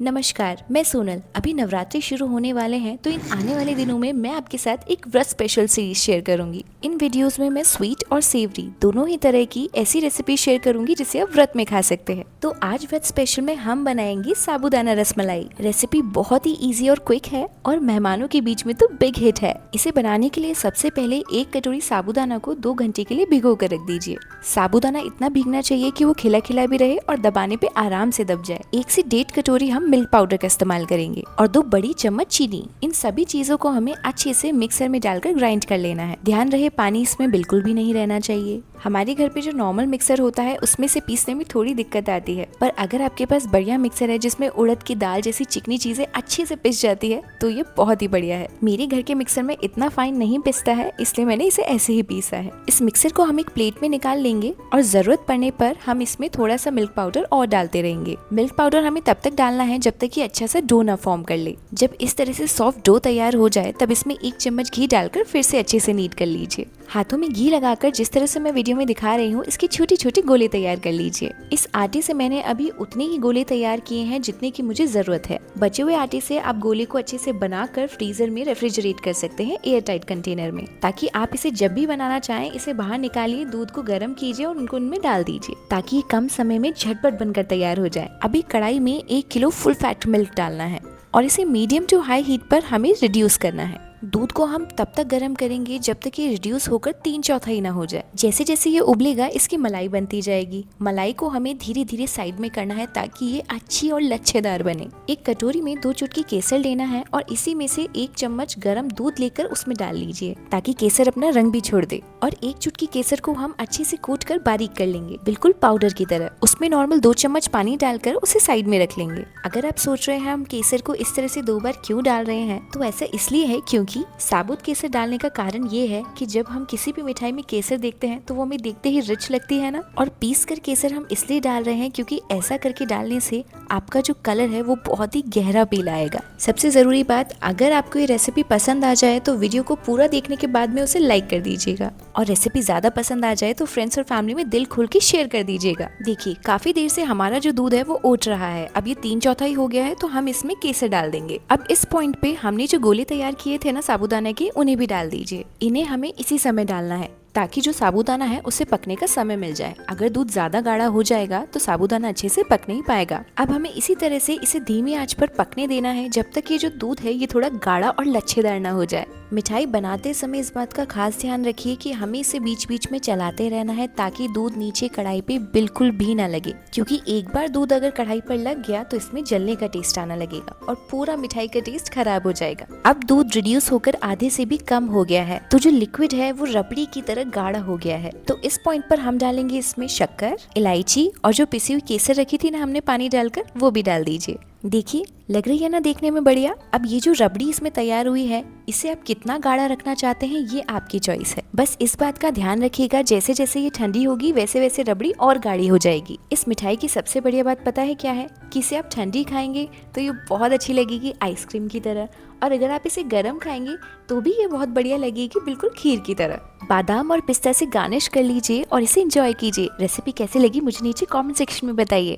नमस्कार, मैं सोनल। अभी नवरात्रि शुरू होने वाले हैं, तो इन आने वाले दिनों में मैं आपके साथ एक व्रत स्पेशल सीरीज शेयर करूंगी। इन वीडियोस में मैं स्वीट और सेवरी दोनों ही तरह की ऐसी रेसिपी शेयर करूंगी जिसे आप व्रत में खा सकते हैं। तो आज व्रत स्पेशल में हम बनाएंगे साबूदाना रसमलाई। रेसिपी बहुत ही इजी और क्विक है और मेहमानों के बीच में तो बिग हिट है। इसे बनाने के लिए सबसे पहले 1 कटोरी साबूदाना को 2 घंटे के लिए भिगो कर रख दीजिए। साबूदाना इतना भीगना चाहिए कि वो खिला खिला भी रहे और दबाने पे आराम से दब जाए। 1 से 1.5 कटोरी हम मिल्क पाउडर का इस्तेमाल करेंगे और 2 बड़ी चम्मच चीनी। इन सभी चीजों को हमें अच्छे से मिक्सर में डालकर ग्राइंड कर लेना है। ध्यान रहे पानी इसमें बिल्कुल भी नहीं रहना चाहिए। हमारे घर पे जो नॉर्मल मिक्सर होता है उसमें से पीसने में थोड़ी दिक्कत आती है, पर अगर आपके पास बढ़िया मिक्सर है जिसमें उड़द की दाल जैसी चिकनी चीजें अच्छे से पिस जाती है तो ये बहुत ही बढ़िया है। मेरे घर के मिक्सर में इतना फाइन नहीं पिसता है, इसलिए मैंने इसे ऐसे ही पीसा है। इस मिक्सर को हम एक प्लेट में निकाल लेंगे और जरूरत पड़ने पर हम इसमें थोड़ा सा मिल्क पाउडर और डालते रहेंगे। मिल्क पाउडर हमें तब तक डालना है जब तक ये अच्छा सा डो ना फॉर्म कर ले। जब इस तरह से सॉफ्ट डो तैयार हो जाए तब इसमें 1 चम्मच घी डालकर फिर से अच्छे से नीड कर लीजिए। हाथों में घी लगाकर जिस तरह से मैं वीडियो में दिखा रही हूँ इसके छोटे छोटे गोले तैयार कर लीजिए। इस आटे से मैंने अभी उतने ही गोले तैयार किए हैं जितने की मुझे जरूरत है। बचे हुए आटे से आप गोले को अच्छे से बनाकर फ्रीजर में रेफ्रिजरेट कर सकते हैं एयर टाइट कंटेनर में, ताकि आप इसे जब भी बनाना चाहें इसे बाहर निकालिए, दूध को गर्म कीजिए और उनको उनमें डाल दीजिए ताकि ये कम समय में झटपट बनकर तैयार हो जाए। अभी कढ़ाई में 1 किलो फुल फैट मिल्क डालना है और इसे मीडियम टू हाई हीट पर हमें रिड्यूस करना है। दूध को हम तब तक गर्म करेंगे जब तक ये रिड्यूस होकर 3/4 ना हो जाए। जैसे जैसे ये उबलेगा इसकी मलाई बनती जाएगी। मलाई को हमें धीरे धीरे साइड में करना है ताकि ये अच्छी और लच्छेदार बने। एक कटोरी में 2 चुटकी केसर लेना है और इसी में से 1 चम्मच गर्म दूध लेकर उसमें डाल लीजिए ताकि केसर अपना रंग भी छोड़ दे। और 1 चुटकी केसर को हम अच्छे से कूट कर बारीक कर लेंगे, बिल्कुल पाउडर की तरह। उसमें नॉर्मल 2 चम्मच पानी डालकर उसे साइड में रख लेंगे। अगर आप सोच रहे हैं हम केसर को इस तरह से 2 बार क्यों डाल रहे हैं, तो ऐसा इसलिए है क्योंकि साबुत केसर डालने का कारण ये है कि जब हम किसी भी मिठाई में केसर देखते हैं तो वो हमें देखते ही रिच लगती है ना। और पीस कर केसर हम इसलिए डाल रहे हैं क्योंकि ऐसा करके डालने से आपका जो कलर है वो बहुत ही गहरा पीला आएगा। सबसे जरूरी बात, अगर आपको ये रेसिपी पसंद आ जाए तो वीडियो को पूरा देखने के बाद में उसे लाइक कर दीजिएगा और रेसिपी ज्यादा पसंद आ जाए तो फ्रेंड्स और फैमिली में दिल खोल के शेयर कर दीजिएगा। देखिए काफी देर से हमारा जो दूध है वो ओट रहा है। अब ये 3/4 हो गया है तो हम इसमें केसर डाल देंगे। अब इस पॉइंट पे हमने जो गोले तैयार किए थे ना साबूदाना के, उन्हें भी डाल दीजिए। इन्हें हमें इसी समय डालना है ताकि जो साबूदाना है उसे पकने का समय मिल जाए। अगर दूध ज्यादा गाढ़ा हो जाएगा तो साबूदाना अच्छे से पक नहीं पाएगा। अब हमें इसी तरह से इसे धीमी आंच पर पकने देना है जब तक ये जो दूध है ये थोड़ा गाढ़ा और लच्छेदार ना हो जाए। मिठाई बनाते समय इस बात का खास ध्यान रखिए कि हमें इसे बीच बीच में चलाते रहना है ताकि दूध नीचे कढ़ाई पे बिल्कुल भी ना लगे, क्योंकि एक बार दूध अगर कढ़ाई पर लग गया तो इसमें जलने का टेस्ट आना लगेगा और पूरा मिठाई का टेस्ट खराब हो जाएगा। अब दूध रिड्यूस होकर आधे से भी कम हो गया है तो जो लिक्विड है वो रबड़ी की तरह गाढ़ा हो गया है। तो इस पॉइंट पर हम डालेंगे इसमें शक्कर, इलायची और जो पिसी हुई केसर रखी थी ना हमने पानी डालकर, वो भी डाल दीजिए। देखिए लग रही है ना देखने में बढ़िया। अब ये जो रबड़ी इसमें तैयार हुई है इसे आप कितना गाढ़ा रखना चाहते हैं ये आपकी चॉइस है। बस इस बात का ध्यान रखिएगा जैसे जैसे ये ठंडी होगी वैसे वैसे रबड़ी और गाढ़ी हो जाएगी। इस मिठाई की सबसे बढ़िया बात पता है क्या है, कि इसे आप ठंडी खाएंगे तो ये बहुत अच्छी लगेगी आइसक्रीम की तरह, और अगर आप इसे गर्म खाएंगे तो भी ये बहुत बढ़िया लगेगी बिल्कुल खीर की तरह। बादाम और पिस्ता से गार्निश कर लीजिए और इसे एंजॉय कीजिए। रेसिपी कैसी लगी मुझे नीचे कमेंट सेक्शन में बताइए।